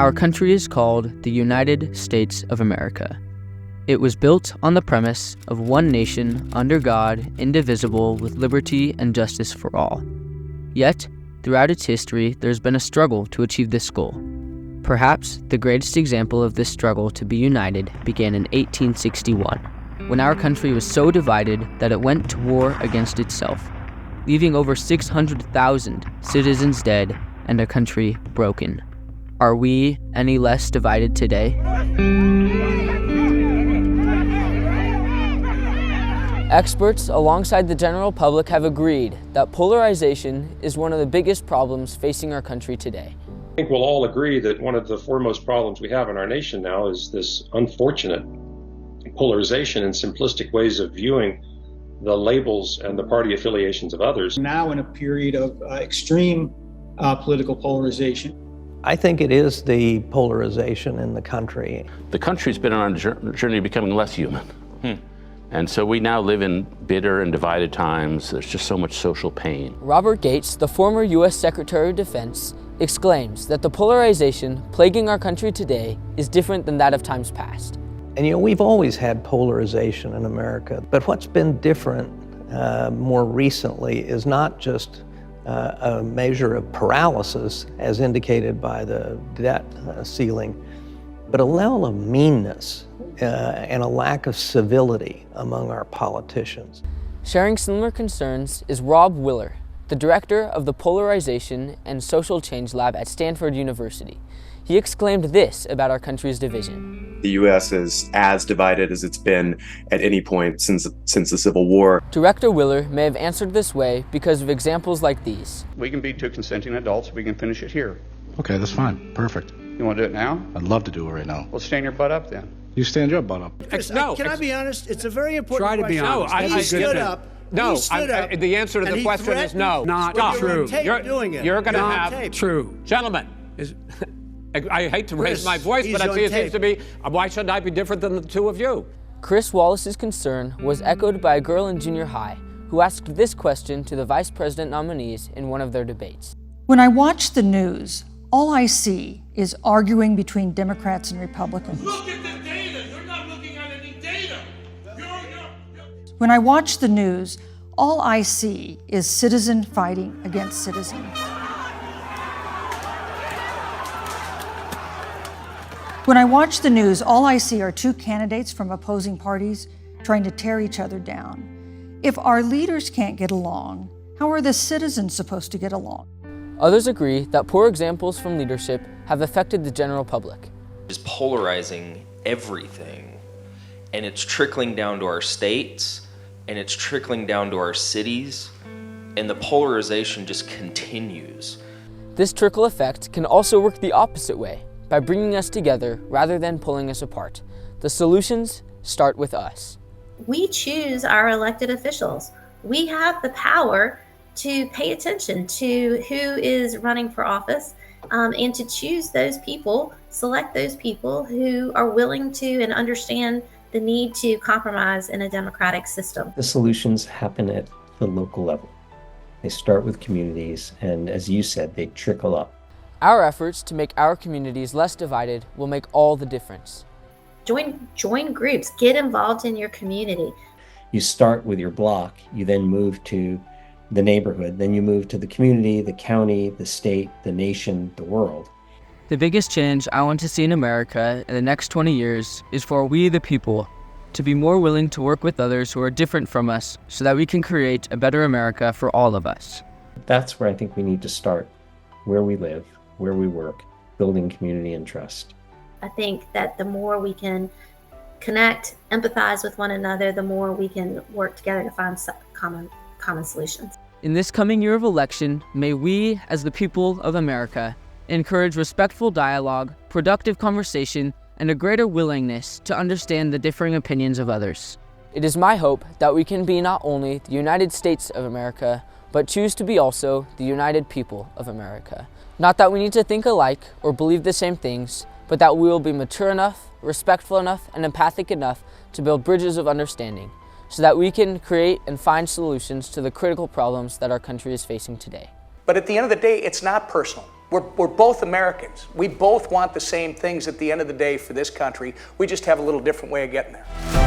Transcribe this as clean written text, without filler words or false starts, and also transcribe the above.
Our country is called the United States of America. It was built on the premise of one nation under God, indivisible, with liberty and justice for all. Yet, throughout its history, there's been a struggle to achieve this goal. Perhaps the greatest example of this struggle to be united began in 1861, when our country was so divided that it went to war against itself, leaving over 600,000 citizens dead and a country broken. Are we any less divided today? Experts alongside the general public have agreed that polarization is one of the biggest problems facing our country today. I think we'll all agree that one of the foremost problems we have in our nation now is this unfortunate polarization and simplistic ways of viewing the labels and the party affiliations of others. Now in a period of extreme political polarization. I think it is the polarization in the country. The country's been on a journey of becoming less human. And so we now live in bitter and divided times. There's just so much social pain. Robert Gates, the former U.S. Secretary of Defense, exclaims that the polarization plaguing our country today is different than that of times past. And we've always had polarization in America, but what's been different more recently is not just a measure of paralysis, as indicated by the debt ceiling, but a level of meanness and a lack of civility among our politicians. Sharing similar concerns is Rob Willer, the director of the Polarization and Social Change Lab at Stanford University. He exclaimed this about our country's division. The U.S. is as divided as it's been at any point since the Civil War. Director Willer may have answered this way because of examples like these. We can be two consenting adults. We can finish it here. Okay, that's fine. Perfect. You want to do it now? I'd love to do it right now. Well, stand your butt up then. You stand your butt up. Chris, can I be honest? It's a very important question. Try to be honest. No, he stood up. No, the answer to the question is no. Not true. You're going to have true. Gentlemen, I hate to raise my voice, but I see it seems to be, why shouldn't I be different than the two of you? Chris Wallace's concern was echoed by a girl in junior high who asked this question to the vice president nominees in one of their debates. When I watch the news, all I see is arguing between Democrats and Republicans. Look at the data. You're not looking at any data. When I watch the news, all I see is citizen fighting against citizen. When I watch the news, all I see are two candidates from opposing parties trying to tear each other down. If our leaders can't get along, how are the citizens supposed to get along? Others agree that poor examples from leadership have affected the general public. It's polarizing everything, and it's trickling down to our states, and it's trickling down to our cities, and the polarization just continues. This trickle effect can also work the opposite way, by bringing us together rather than pulling us apart. The solutions start with us. We choose our elected officials. We have the power to pay attention to who is running for office and to choose those people, select those people who are willing to and understand the need to compromise in a democratic system. The solutions happen at the local level. They start with communities, and as you said, they trickle up. Our efforts to make our communities less divided will make all the difference. Join groups, get involved in your community. You start with your block, you then move to the neighborhood, then you move to the community, the county, the state, the nation, the world. The biggest change I want to see in America in the next 20 years is for we the people to be more willing to work with others who are different from us so that we can create a better America for all of us. That's where I think we need to start, where we live, where we work, building community and trust. I think that the more we can connect, empathize with one another, the more we can work together to find common solutions. In this coming year of election, may we, as the people of America, encourage respectful dialogue, productive conversation, and a greater willingness to understand the differing opinions of others. It is my hope that we can be not only the United States of America, but choose to be also the united people of America. Not that we need to think alike or believe the same things, but that we will be mature enough, respectful enough, and empathic enough to build bridges of understanding, so that we can create and find solutions to the critical problems that our country is facing today. But at the end of the day, it's not personal. We're both Americans. We both want the same things at the end of the day for this country. We just have a little different way of getting there.